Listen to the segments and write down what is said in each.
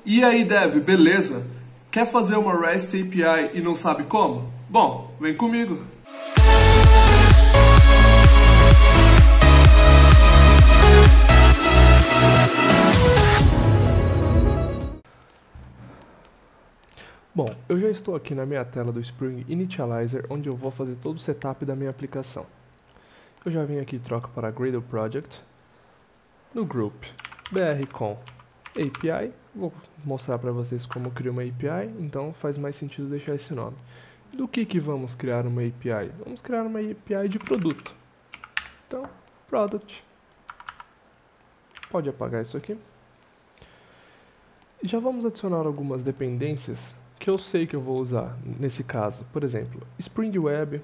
E aí, Dev, beleza? Quer fazer uma REST API e não sabe como? Bom, vem comigo! Bom, eu já estou aqui na minha tela do Spring Initializer, onde eu vou fazer todo o setup da minha aplicação. Eu já vim aqui e troco para Gradle Project. No Group, br com API. Vou mostrar para vocês como criar uma API, então faz mais sentido deixar esse nome. Do que vamos criar uma API? Vamos criar uma API de produto. Então, Product. Pode apagar isso aqui. Já vamos adicionar algumas dependências que eu sei que eu vou usar nesse caso. Por exemplo, Spring Web.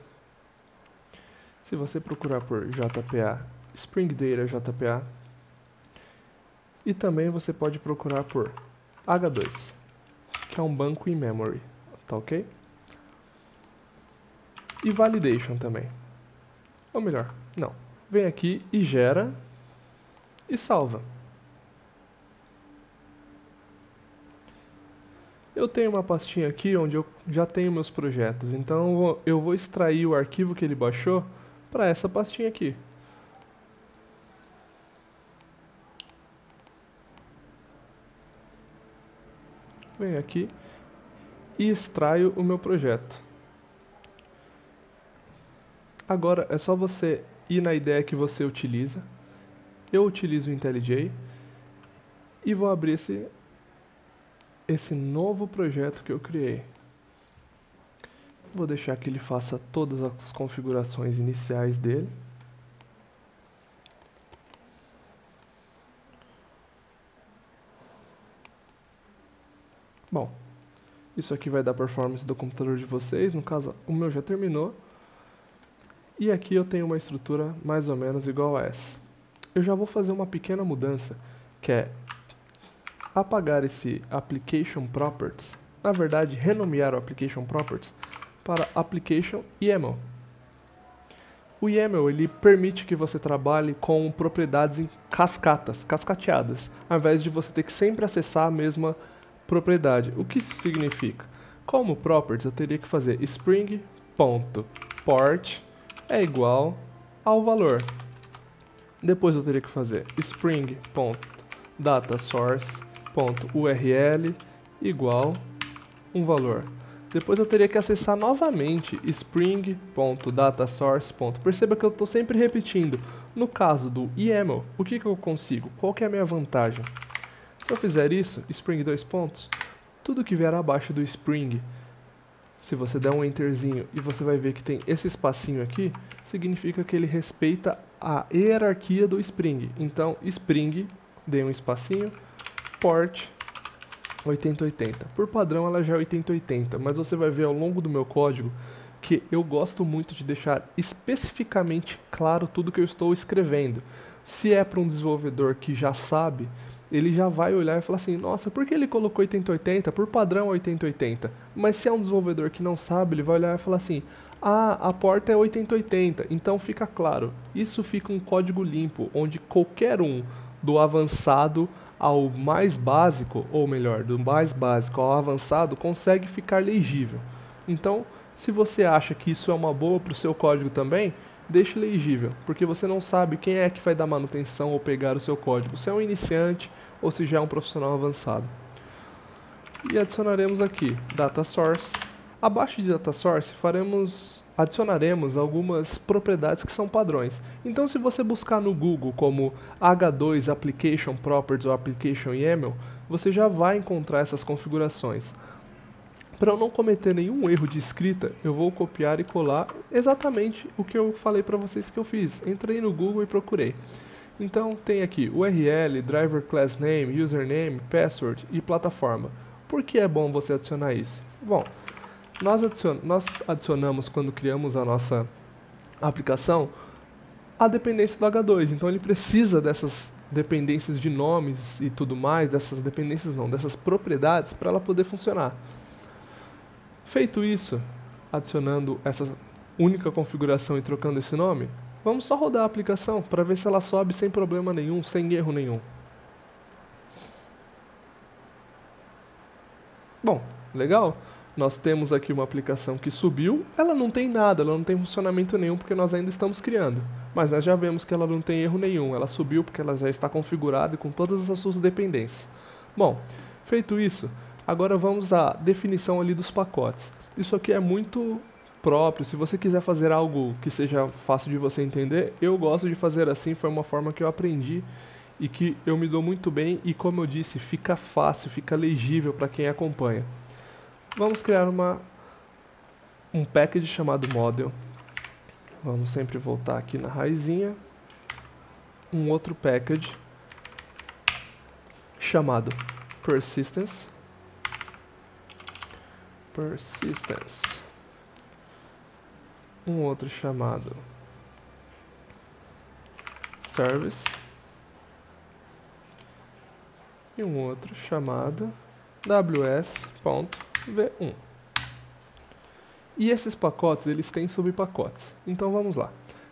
Se você procurar por JPA, Spring Data JPA. E também você pode procurar por H2, que é um banco in memory, tá ok? E validation também. Ou melhor, não. Vem aqui e gera e salva. Eu tenho uma pastinha aqui onde eu já tenho meus projetos, então eu vou extrair o arquivo que ele baixou para essa pastinha aqui. Venho aqui e extraio o meu projeto. Agora é só você ir na ideia que você utiliza. Eu utilizo o IntelliJ e vou abrir esse novo projeto que eu criei. Vou deixar que ele faça todas as configurações iniciais dele. Bom, isso aqui vai dar performance do computador de vocês, no caso o meu já terminou. E aqui eu tenho uma estrutura mais ou menos igual a essa. Eu já vou fazer uma pequena mudança, que é apagar esse Application Properties, na verdade renomear o Application Properties para Application YAML. O YAML ele permite que você trabalhe com propriedades em cascateadas, ao invés de você ter que sempre acessar a mesma propriedade. O que isso significa? Como properties eu teria que fazer spring.port é igual ao valor. Depois eu teria que fazer spring.datasource.url igual um valor. Depois eu teria que acessar novamente spring.datasource. Perceba que eu estou sempre repetindo. No caso do YAML, o que eu consigo? Qual que é a minha vantagem? Se eu fizer isso, spring dois pontos, tudo que vier abaixo do spring, se você der um enterzinho e você vai ver que tem esse espacinho aqui, significa que ele respeita a hierarquia do Spring. Então, Spring, dê um espacinho, port 8080. Por padrão ela já é 8080, mas você vai ver ao longo do meu código que eu gosto muito de deixar especificamente claro tudo que eu estou escrevendo. Se é para um desenvolvedor que já sabe, ele já vai olhar e falar assim, nossa, por que ele colocou 8080? Por padrão é 8080. Mas se é um desenvolvedor que não sabe, ele vai olhar e falar assim, ah, a porta é 8080, então fica claro. Isso fica um código limpo, onde qualquer um, do avançado ao mais básico, ou melhor, do mais básico ao avançado, consegue ficar legível. Então, se você acha que isso é uma boa para o seu código também, deixe legível, porque você não sabe quem é que vai dar manutenção ou pegar o seu código, se é um iniciante ou se já é um profissional avançado. E adicionaremos aqui Data Source. Abaixo de Data Source adicionaremos algumas propriedades que são padrões. Então se você buscar no Google como H2 Application Properties ou Application YAML, você já vai encontrar essas configurações. Para eu não cometer nenhum erro de escrita, eu vou copiar e colar exatamente o que eu falei para vocês que eu fiz. Entrei no Google e procurei. Então tem aqui URL, Driver Class Name, Username, Password e Plataforma. Por que é bom você adicionar isso? Bom, nós adicionamos quando criamos a nossa aplicação a dependência do H2. Então ele precisa dessas dependências de nomes e tudo mais, dessas propriedades para ela poder funcionar. Feito isso, adicionando essa única configuração e trocando esse nome, vamos só rodar a aplicação para ver se ela sobe sem problema nenhum, sem erro nenhum. Bom, legal. Nós temos aqui uma aplicação que subiu, ela não tem nada, ela não tem funcionamento nenhum porque nós ainda estamos criando. Mas nós já vemos que ela não tem erro nenhum, ela subiu porque ela já está configurada e com todas as suas dependências. Bom, feito isso, agora vamos à definição ali dos pacotes. Isso aqui é muito próprio, se você quiser fazer algo que seja fácil de você entender, eu gosto de fazer assim, foi uma forma que eu aprendi e que eu me dou muito bem e, como eu disse, fica fácil, fica legível para quem acompanha. Vamos criar um package chamado model. Vamos sempre voltar aqui na raizinha. Um outro package chamado persistence. Um outro chamado service. E um outro chamado ws.v1. E esses pacotes, eles têm subpacotes. Então vamos lá.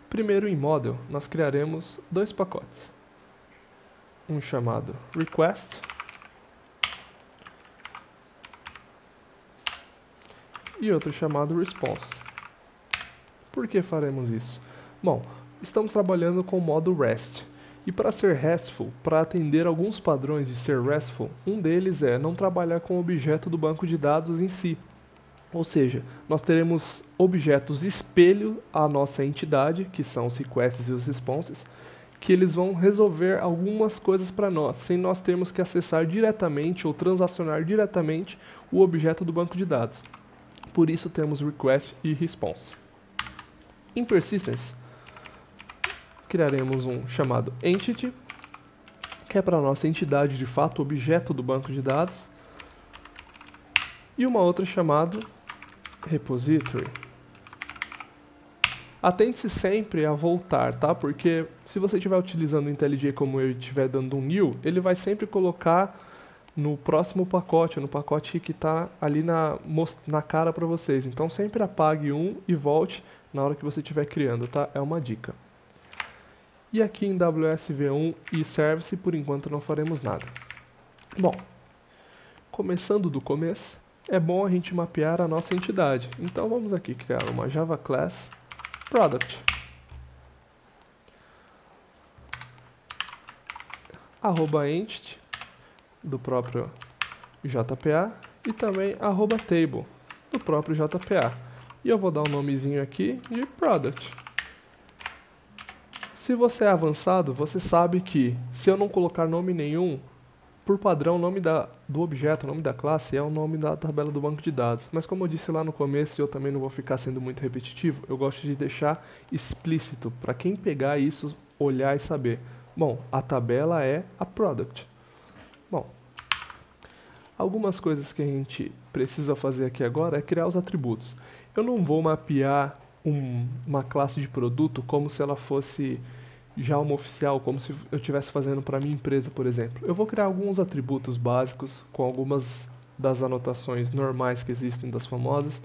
Primeiro, em model, nós criaremos dois pacotes. Um chamado request e outro chamado response. Por que faremos isso? Bom, estamos trabalhando com o modo REST. E para ser RESTful, para atender alguns padrões de ser RESTful, um deles é não trabalhar com o objeto do banco de dados em si. Ou seja, nós teremos objetos espelho à nossa entidade, que são os requests e os responses, que eles vão resolver algumas coisas para nós, sem nós termos que acessar diretamente ou transacionar diretamente o objeto do banco de dados. Por isso temos request e response. Em persistence, criaremos um chamado entity, que é para a nossa entidade de fato, objeto do banco de dados, e uma outra chamada repository. Atente-se sempre a voltar, tá? Porque se você estiver utilizando o IntelliJ como eu e estiver dando um new, ele vai sempre colocar no próximo pacote, no pacote que está ali na cara para vocês. Então sempre apague um e volte na hora que você estiver criando, tá? É uma dica. E aqui em WSV1 e Service, por enquanto não faremos nada. Bom, começando do começo, é bom a gente mapear a nossa entidade. Então vamos aqui criar uma Java Class Product. @entity do próprio JPA e também @table do próprio JPA. E eu vou dar um nomezinho aqui de Product. Se você é avançado, você sabe que se eu não colocar nome nenhum, por padrão, o nome do objeto, o nome da classe é o nome da tabela do banco de dados. Mas como eu disse lá no começo, e eu também não vou ficar sendo muito repetitivo, eu gosto de deixar explícito para quem pegar isso, olhar e saber. Bom, a tabela é a product. Bom, algumas coisas que a gente precisa fazer aqui agora é criar os atributos. Eu não vou mapear uma classe de produto como se ela fosse já uma oficial, como se eu estivesse fazendo para minha empresa, por exemplo. Eu vou criar alguns atributos básicos com algumas das anotações normais que existem das famosas,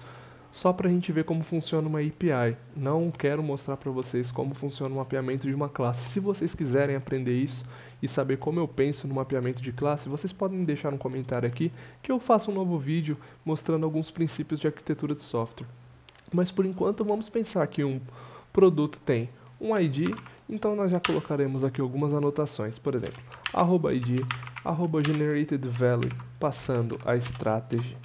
só para a gente ver como funciona uma API. Não quero mostrar para vocês como funciona o mapeamento de uma classe. Se vocês quiserem aprender isso e saber como eu penso no mapeamento de classe, vocês podem deixar um comentário aqui que eu faço um novo vídeo mostrando alguns princípios de arquitetura de software. Mas por enquanto vamos pensar que um produto tem um ID, então nós já colocaremos aqui algumas anotações, por exemplo, @id, @generated_value, passando a strategy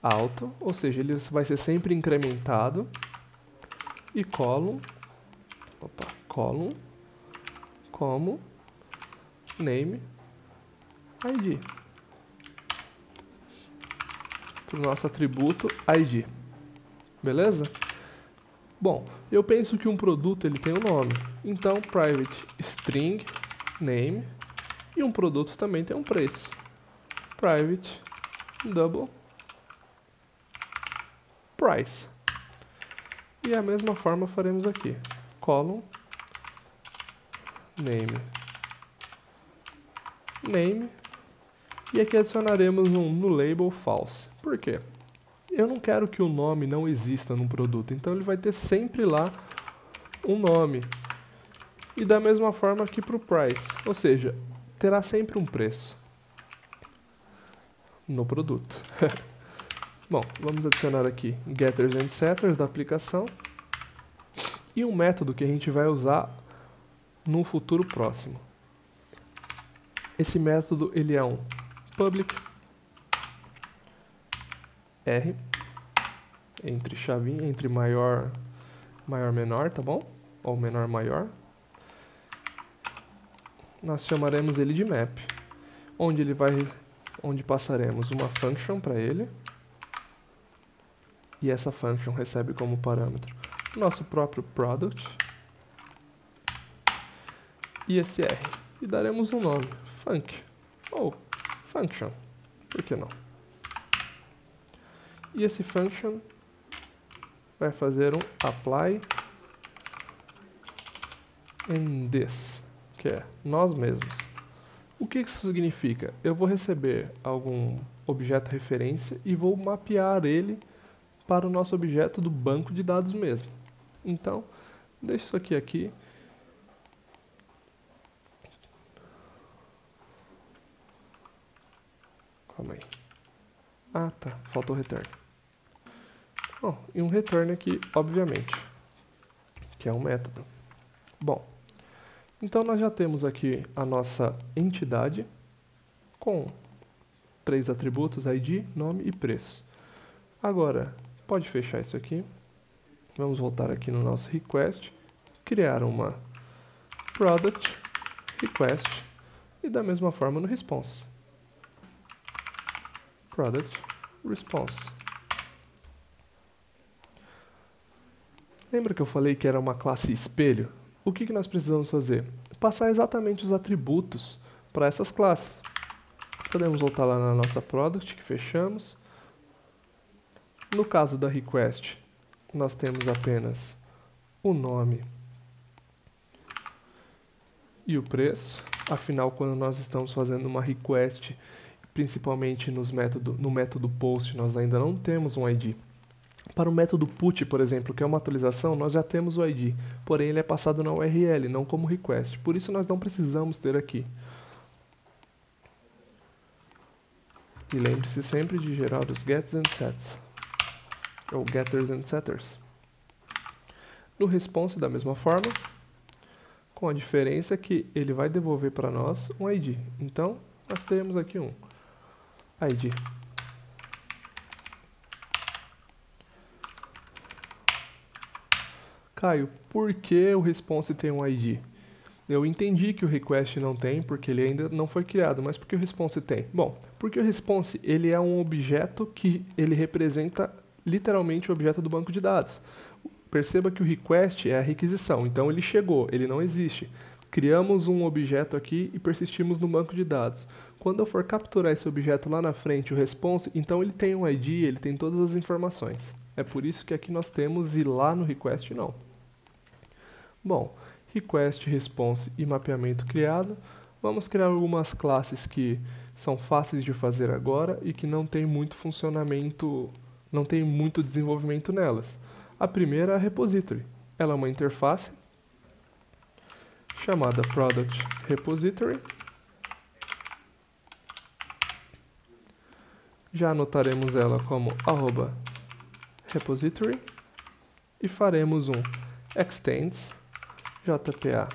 alto, ou seja, ele vai ser sempre incrementado, e column, como name ID, para o nosso atributo ID, beleza? Bom, eu penso que um produto ele tem um nome, então private string name, e um produto também tem um preço, private double price. E a mesma forma faremos aqui, column name, e aqui adicionaremos no label false. Por quê? Eu não quero que o nome não exista no produto, então ele vai ter sempre lá um nome. E da mesma forma aqui para o price, ou seja, terá sempre um preço. no produto. Bom, vamos adicionar aqui getters and setters da aplicação e um método que a gente vai usar no futuro próximo. Esse método ele é um public R entre chavinha, entre maior menor, tá bom? Ou menor maior. Nós chamaremos ele de map, onde passaremos uma function para ele. E essa function recebe como parâmetro nosso próprio product ISR. E daremos um nome, func, ou function, por que não? E esse function vai fazer um apply in this, que é nós mesmos. O que isso significa? Eu vou receber algum objeto referência e vou mapear ele para o nosso objeto do banco de dados mesmo. Então, deixa isso aqui. Calma aí. Ah, tá. Faltou o return. Bom, e um return aqui, obviamente, que é um método. Bom, então nós já temos aqui a nossa entidade com 3 atributos, ID, nome e preço. Agora, pode fechar isso aqui. Vamos voltar aqui no nosso request, criar uma product request e da mesma forma no response. Product response. Lembra que eu falei que era uma classe espelho? O que nós precisamos fazer? Passar exatamente os atributos para essas classes. Podemos voltar lá na nossa product que fechamos. No caso da request, nós temos apenas o nome e o preço. Afinal, quando nós estamos fazendo uma request, principalmente no método post, nós ainda não temos um ID. Para o método put, por exemplo, que é uma atualização, nós já temos o ID, porém ele é passado na URL, não como request. Por isso nós não precisamos ter aqui. E lembre-se sempre de gerar os gets and sets, ou getters and setters. No response, da mesma forma, com a diferença que ele vai devolver para nós um ID. Então, nós teremos aqui um ID. Caio, por que o response tem um ID? Eu entendi que o request não tem, porque ele ainda não foi criado, mas por que o response tem? Bom, porque o response ele é um objeto que ele representa literalmente o objeto do banco de dados. Perceba que o request é a requisição, então ele chegou, ele não existe. Criamos um objeto aqui e persistimos no banco de dados. Quando eu for capturar esse objeto lá na frente, o response, então ele tem um ID, ele tem todas as informações. É por isso que aqui nós temos e lá no request não. Bom, request, response e mapeamento criado. Vamos criar algumas classes que são fáceis de fazer agora e que não tem muito funcionamento, não tem muito desenvolvimento nelas. A primeira é a repository. Ela é uma interface chamada product repository. Já anotaremos ela como @repository e faremos um extends JPA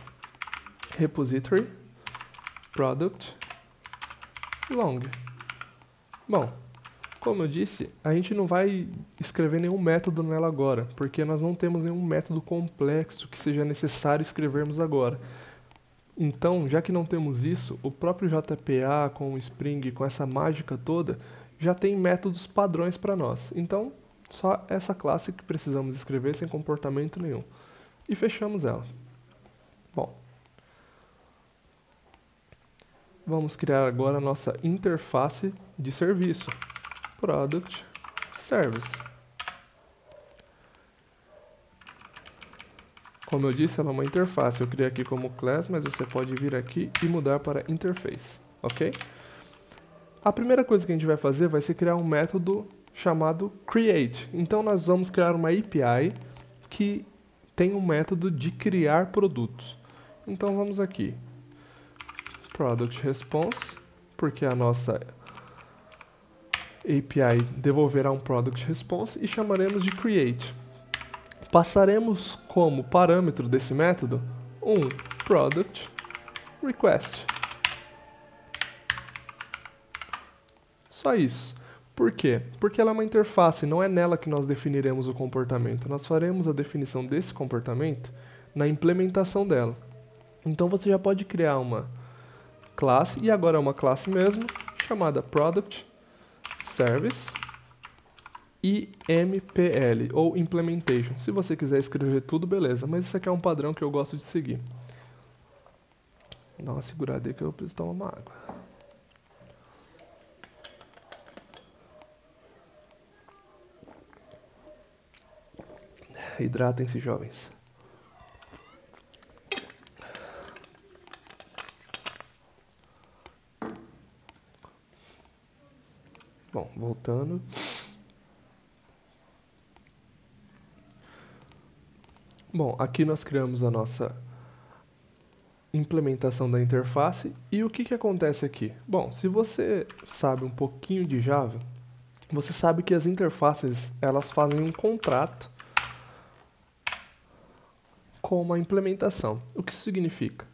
repository product long. Bom, como eu disse, a gente não vai escrever nenhum método nela agora, porque nós não temos nenhum método complexo que seja necessário escrevermos agora. Então, já que não temos isso, o próprio JPA com o Spring, com essa mágica toda, já tem métodos padrões para nós. Então, só essa classe que precisamos escrever sem comportamento nenhum. E fechamos ela. Bom, vamos criar agora a nossa interface de serviço. Product Service. Como eu disse, ela é uma interface. Eu criei aqui como class, mas você pode vir aqui e mudar para interface, ok? A primeira coisa que a gente vai fazer vai ser criar um método chamado create. Então nós vamos criar uma API que tem um método de criar produtos. Então vamos aqui, product response, porque a nossa API devolverá um product response e chamaremos de create. Passaremos como parâmetro desse método um product request. Só isso. Por quê? Porque ela é uma interface, não é nela que nós definiremos o comportamento. Nós faremos a definição desse comportamento na implementação dela. Então você já pode criar uma classe, e agora é uma classe mesmo, chamada Product Service IMPL, ou Implementation. Se você quiser escrever tudo, beleza, mas isso aqui é um padrão que eu gosto de seguir. Dá uma segurada aí que eu preciso tomar uma água. Hidratem-se, jovens. Bom, voltando. Bom, aqui nós criamos a nossa implementação da interface. E o que acontece aqui? Bom, se você sabe um pouquinho de Java, você sabe que as interfaces, elas fazem um contrato com uma implementação. O que isso significa?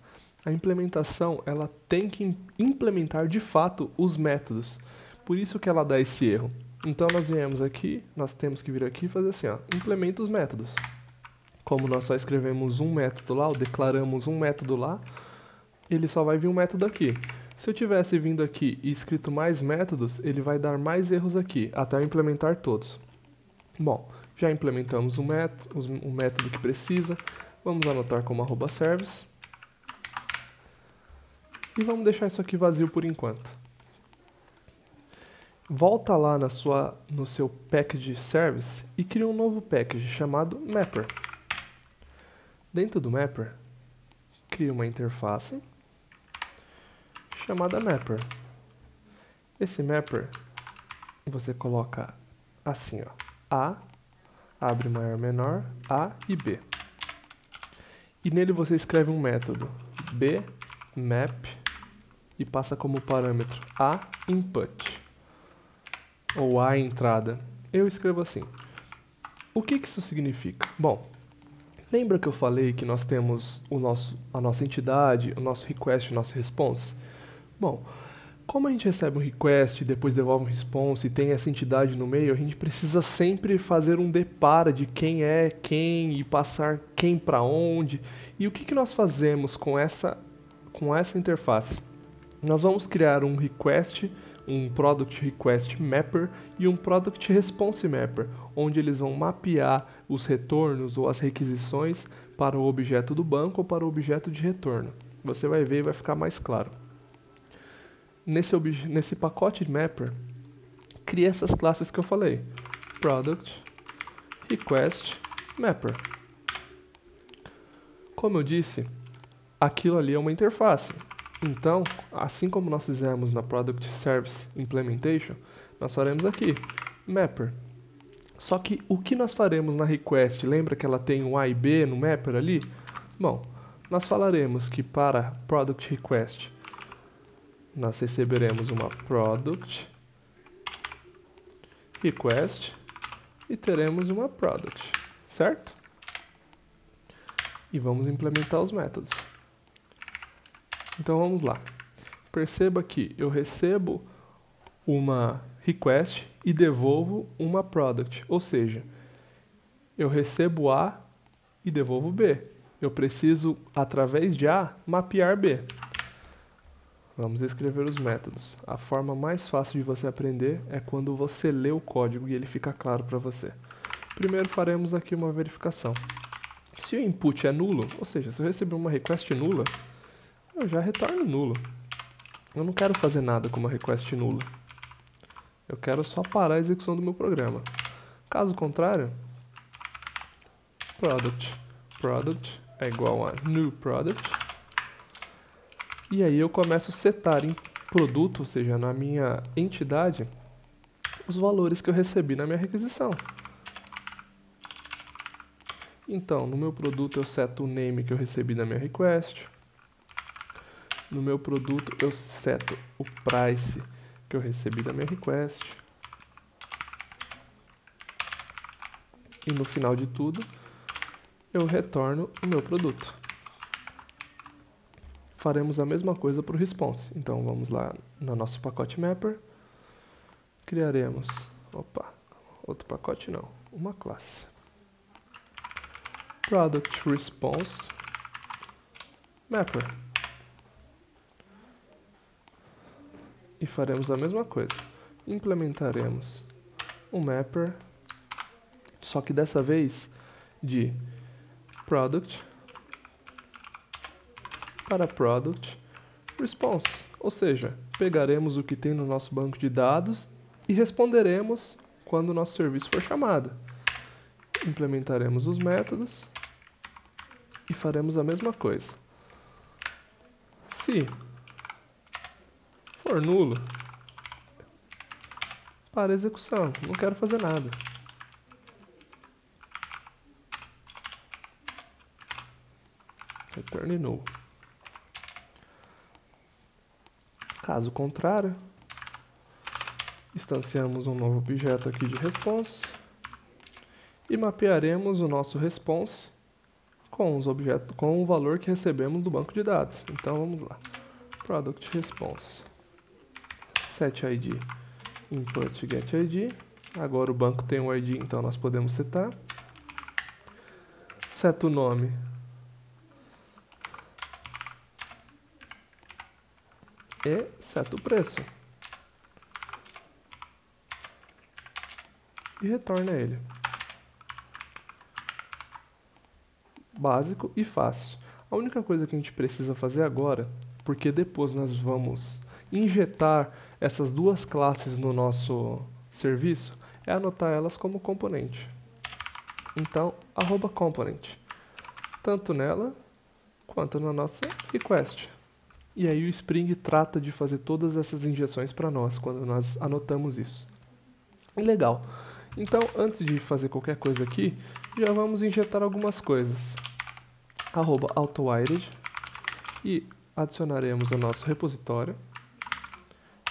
A implementação, ela tem que implementar de fato os métodos. Por isso que ela dá esse erro. Então nós viemos aqui, nós temos que vir aqui e fazer assim, ó, implementa os métodos. Como nós só escrevemos um método lá, ou declaramos um método lá, ele só vai vir um método aqui. Se eu tivesse vindo aqui e escrito mais métodos, ele vai dar mais erros aqui, até eu implementar todos. Bom, já implementamos o método que precisa. Vamos anotar como @service. E vamos deixar isso aqui vazio por enquanto. Volta lá no seu package service e cria um novo package chamado mapper. Dentro do mapper, cria uma interface chamada mapper. Esse mapper você coloca assim, ó, A, abre maior menor, A e B. E nele você escreve um método bmap e passa como parâmetro a input ou a entrada. Eu escrevo assim. O que isso significa? Bom, lembra que eu falei que nós temos a nossa entidade, o nosso request, o nosso response? Bom, como a gente recebe um request e depois devolve um response e tem essa entidade no meio, a gente precisa sempre fazer um depara de quem é quem e passar quem para onde. E o que nós fazemos com essa interface? Nós vamos criar um request, um product request mapper e um product response mapper, onde eles vão mapear os retornos ou as requisições para o objeto do banco ou para o objeto de retorno. Você vai ver e vai ficar mais claro. Nesse pacote mapper, cria essas classes que eu falei. Product, Request, Mapper. Como eu disse, aquilo ali é uma interface. Então, assim como nós fizemos na Product Service Implementation, nós faremos aqui, Mapper. Só que o que nós faremos na Request? Lembra que ela tem um A e B no Mapper ali? Bom, nós falaremos que para Product Request nós receberemos uma product request e teremos uma product, certo? E vamos implementar os métodos. Então vamos lá. Perceba que eu recebo uma request e devolvo uma product, ou seja, eu recebo A e devolvo B. Eu preciso, através de A, mapear B. Vamos escrever os métodos. A forma mais fácil de você aprender é quando você lê o código e ele fica claro para você. Primeiro faremos aqui uma verificação. Se o input é nulo, ou seja, se eu receber uma request nula, eu já retorno nulo. Eu não quero fazer nada com uma request nula. Eu quero só parar a execução do meu programa. Caso contrário, product é igual a new product. E aí eu começo a setar em produto, ou seja, na minha entidade, os valores que eu recebi na minha requisição. Então, no meu produto eu seto o name que eu recebi na minha request. No meu produto eu seto o price que eu recebi da minha request. e no final de tudo eu retorno o meu produto. Faremos a mesma coisa para o response. Então vamos lá no nosso pacote mapper, criaremos, outro pacote não, uma classe, product response mapper, e faremos a mesma coisa. Implementaremos um mapper, só que dessa vez de product para product response, ou seja, pegaremos o que tem no nosso banco de dados e responderemos quando o nosso serviço for chamado. Implementaremos os métodos e faremos a mesma coisa. Se for nulo, para a execução, não quero fazer nada. Return null. Caso contrário, instanciamos um novo objeto aqui de response e mapearemos o nosso response com o valor que recebemos do banco de dados. Então vamos lá. Product response set id input get id. Agora o banco tem um id, então nós podemos setar. Seta o nome e seta o preço. E retorna ele. Básico e fácil. A única coisa que a gente precisa fazer agora, porque depois nós vamos injetar essas duas classes no nosso serviço, é anotar elas como componente. Então, @component, tanto nela quanto na nossa request. E aí o Spring trata de fazer todas essas injeções para nós, quando nós anotamos isso. Legal. Então, antes de fazer qualquer coisa aqui, já vamos injetar algumas coisas. @autowired e adicionaremos o nosso repositório.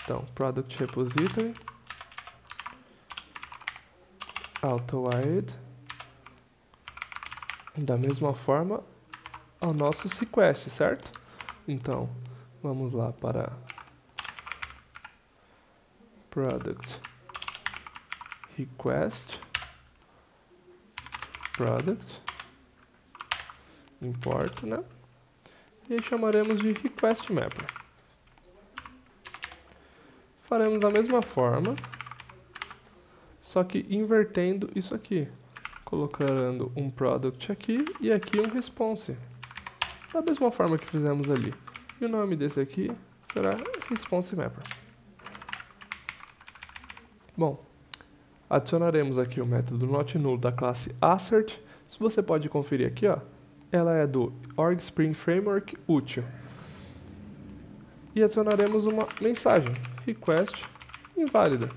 Então, product repository, autowired, da mesma forma aos nossos requests, certo? Então, vamos lá para product request product, import, né? E aí chamaremos de request mapper. Faremos a mesma forma, só que invertendo isso aqui, colocando um product aqui e aqui um response, da mesma forma que fizemos ali. E o nome desse aqui será response mapper. Bom, adicionaremos aqui o método notNull da classe assert. Se você pode conferir aqui, ó, ela é do Org Spring Framework útil. E adicionaremos uma mensagem, request inválida.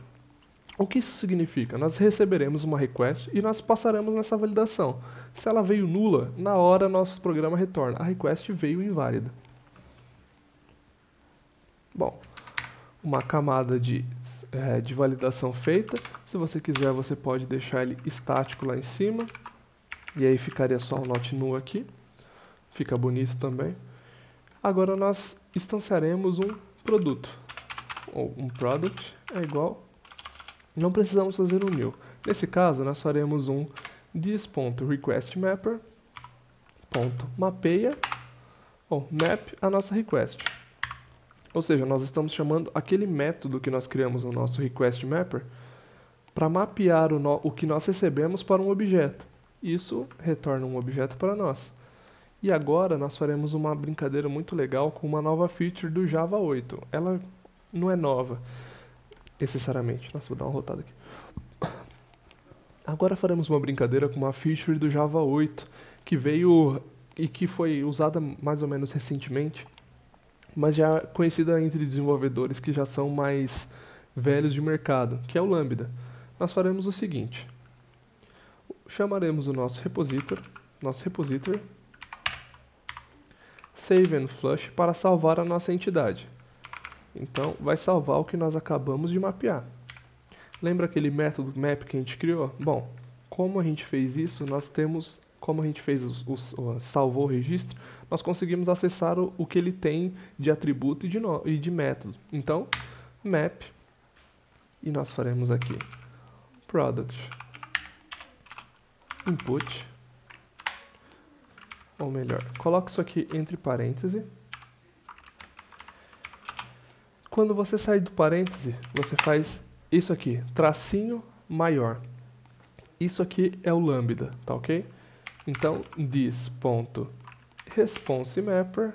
O que isso significa? Nós receberemos uma request e nós passaremos nessa validação. Se ela veio nula, na hora nosso programa retorna, a request veio inválida. Bom, uma camada de validação feita. Se você quiser, você pode deixar ele estático lá em cima. E aí ficaria só o notNull aqui. Fica bonito também. Agora nós instanciaremos um produto. Ou um product é igual. Não precisamos fazer um new. Nesse caso, nós faremos um this.requestMapper.mapeia ou map a nossa request. Ou seja, nós estamos chamando aquele método que nós criamos no nosso request mapper para mapear o que nós recebemos para um objeto. Isso retorna um objeto para nós. E agora nós faremos uma brincadeira muito legal com uma nova feature do Java 8. Ela não é nova, necessariamente. Nossa, vou dar uma rotada aqui. Agora faremos uma brincadeira com uma feature do Java 8 que veio e que foi usada mais ou menos recentemente, mas já conhecida entre desenvolvedores que já são mais velhos de mercado, que é o Lambda. Nós faremos o seguinte: chamaremos o nosso repository save and flush para salvar a nossa entidade. Então, vai salvar o que nós acabamos de mapear. Lembra aquele método map que a gente criou? Bom, como a gente fez isso, como a gente fez salvou o registro, nós conseguimos acessar o que ele tem de atributo e de método. Então, map, e nós faremos aqui product input, ou melhor, coloque isso aqui entre parênteses. Quando você sair do parêntese, você faz isso aqui, tracinho maior. Isso aqui é o lambda, tá ok? Então, this.responseMapper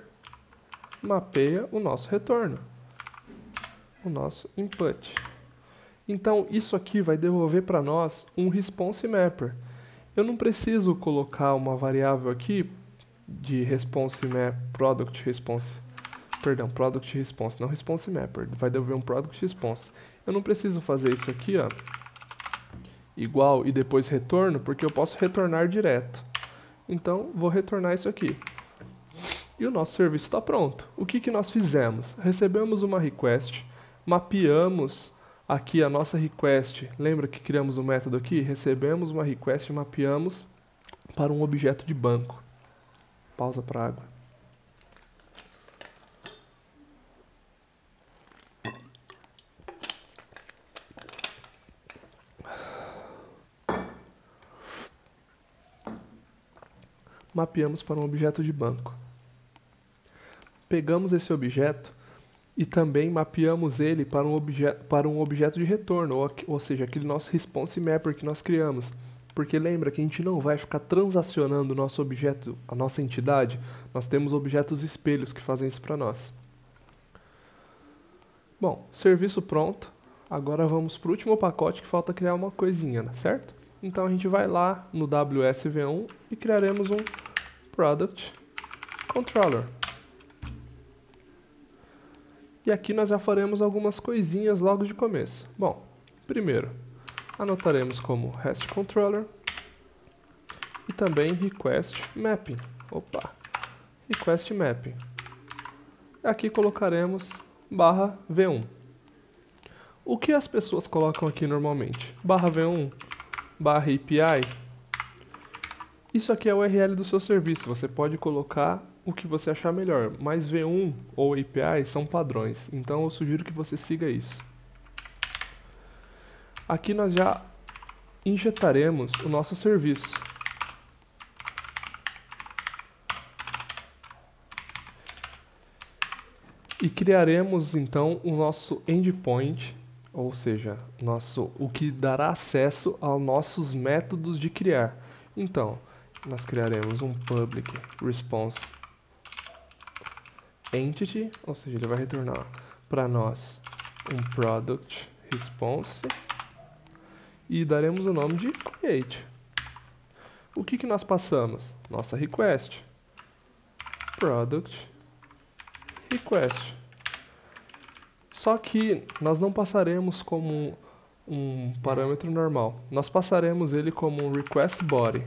mapeia o nosso retorno, o nosso input. Então, isso aqui vai devolver para nós um responseMapper. Eu não preciso colocar uma variável aqui de responseMapper, product response, não responseMapper, vai devolver um product response. Eu não preciso fazer isso aqui, ó, igual e depois retorno, porque eu posso retornar direto. Então, vou retornar isso aqui. E o nosso serviço está pronto. O que nós fizemos? Recebemos uma request, mapeamos aqui a nossa request. Lembra que criamos um método aqui? Recebemos uma request e mapeamos para um objeto de banco. Pausa para água. Mapeamos para um objeto de banco. Pegamos esse objeto e também mapeamos ele para um objeto de retorno, ou seja, aquele nosso response mapper que nós criamos. Porque lembra que a gente não vai ficar transacionando o nosso objeto, a nossa entidade. Nós temos objetos espelhos que fazem isso para nós. Bom, serviço pronto. Agora vamos para o último pacote que falta criar uma coisinha, certo? Então a gente vai lá no WSV1 e criaremos um Product Controller. E aqui nós já faremos algumas coisinhas logo de começo. Bom, primeiro, anotaremos como REST Controller e também Request Mapping. Request Mapping. Aqui colocaremos /v1. O que as pessoas colocam aqui normalmente? /v1, /API. Isso aqui é o URL do seu serviço. Você pode colocar o que você achar melhor, mas V1 ou API são padrões, então eu sugiro que você siga isso. Aqui nós já injetaremos o nosso serviço. E criaremos então o nosso endpoint, ou seja, o que dará acesso aos nossos métodos de criar. Então, nós criaremos um public response entity, ou seja, ele vai retornar para nós um product response e daremos o nome de create. O que nós passamos? Nossa request. Product request. Só que nós não passaremos como um parâmetro normal. Nós passaremos ele como um request body.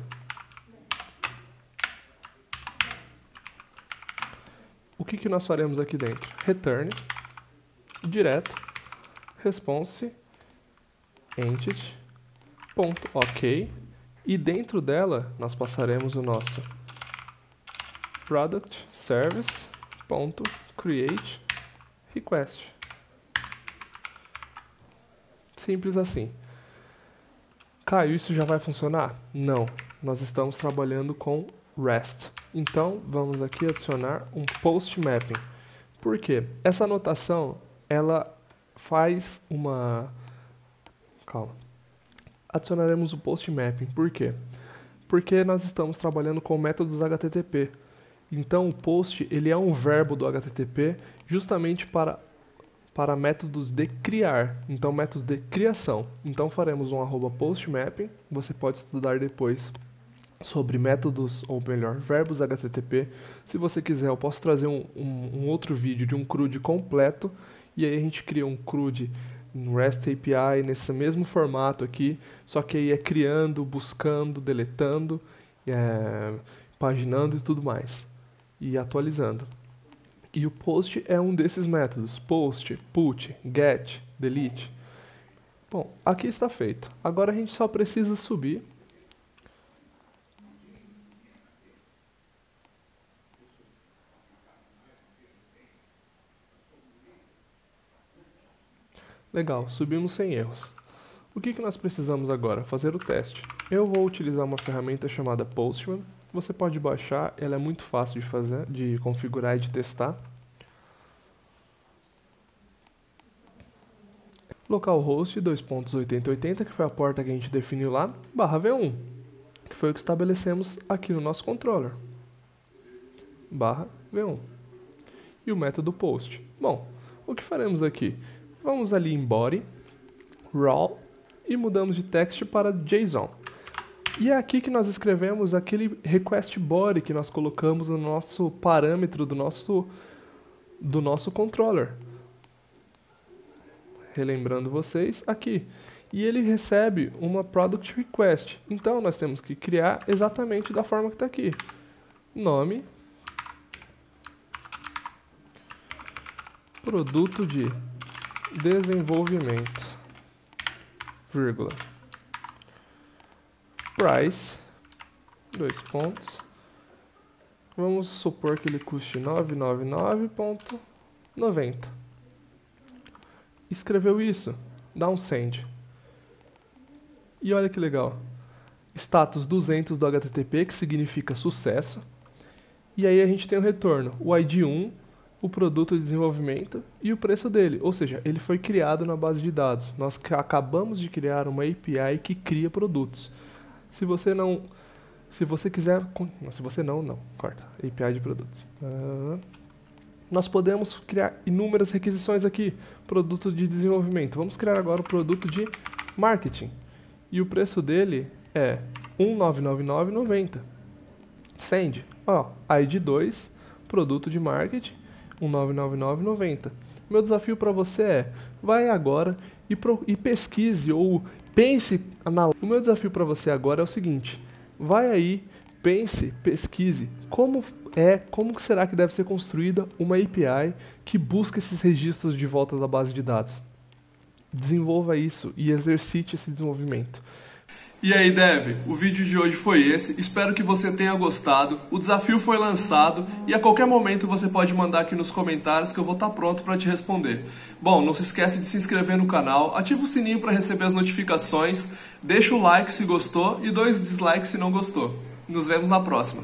O que nós faremos aqui dentro? Return direto response entity.ok e dentro dela nós passaremos o nosso product service.create request. Simples assim. Caio, isso já vai funcionar? Não. Nós estamos trabalhando com REST. Então, vamos aqui adicionar um post mapping. Por quê? Essa anotação, ela faz uma... Calma. Adicionaremos o post mapping. Por quê? Porque nós estamos trabalhando com métodos HTTP. Então, o post, ele é um verbo do HTTP justamente para métodos de criar, então métodos de criação. Então faremos um @postmapping, você pode estudar depois sobre métodos, ou melhor, verbos HTTP. Se você quiser, eu posso trazer um outro vídeo de um CRUD completo, e aí a gente cria um CRUD no REST API, nesse mesmo formato aqui, só que aí é criando, buscando, deletando, paginando e tudo mais, e atualizando. E o post é um desses métodos, post, put, get, delete. Bom, aqui está feito. Agora a gente só precisa subir Legal, subimos sem erros. O que nós precisamos agora? Fazer o teste. Eu vou utilizar uma ferramenta chamada Postman. Você pode baixar, ela é muito fácil de fazer, de configurar e de testar. Localhost 2.8080, que foi a porta que a gente definiu lá, /v1, que foi o que estabelecemos aqui no nosso controller. /v1. E o método post. Bom, o que faremos aqui? Vamos ali em body, raw, e mudamos de text para JSON. E é aqui que nós escrevemos aquele request body que nós colocamos no nosso parâmetro do nosso controller. Relembrando vocês, aqui. E ele recebe uma product request. Então nós temos que criar exatamente da forma que está aqui. Nome, produto de desenvolvimento, vírgula, price, 2 pontos. Vamos supor que ele custe 999,90. Escreveu isso, dá um send. E olha que legal. Status 200 do HTTP, que significa sucesso. E aí a gente tem o retorno, o ID 1, o produto de desenvolvimento e o preço dele. Ou seja, ele foi criado na base de dados. Nós acabamos de criar uma API que cria produtos. Se você quiser... Se você não. Corta. API de produtos. Nós podemos criar inúmeras requisições aqui. Produto de desenvolvimento. Vamos criar agora o produto de marketing. E o preço dele é R$1,999,90. Send. ID 2, produto de marketing, R$1,999,90. Meu desafio para você é, vai agora e pesquise ou pense O meu desafio para você agora é o seguinte, vai aí, pense, pesquise como será que deve ser construída uma API que busca esses registros de volta da base de dados. Desenvolva isso e exercite esse desenvolvimento. E aí, Dev, o vídeo de hoje foi esse. Espero que você tenha gostado. O desafio foi lançado e a qualquer momento você pode mandar aqui nos comentários que eu vou estar pronto para te responder. Bom, não se esquece de se inscrever no canal, ativa o sininho para receber as notificações, deixa o like se gostou e 2 dislikes se não gostou. Nos vemos na próxima.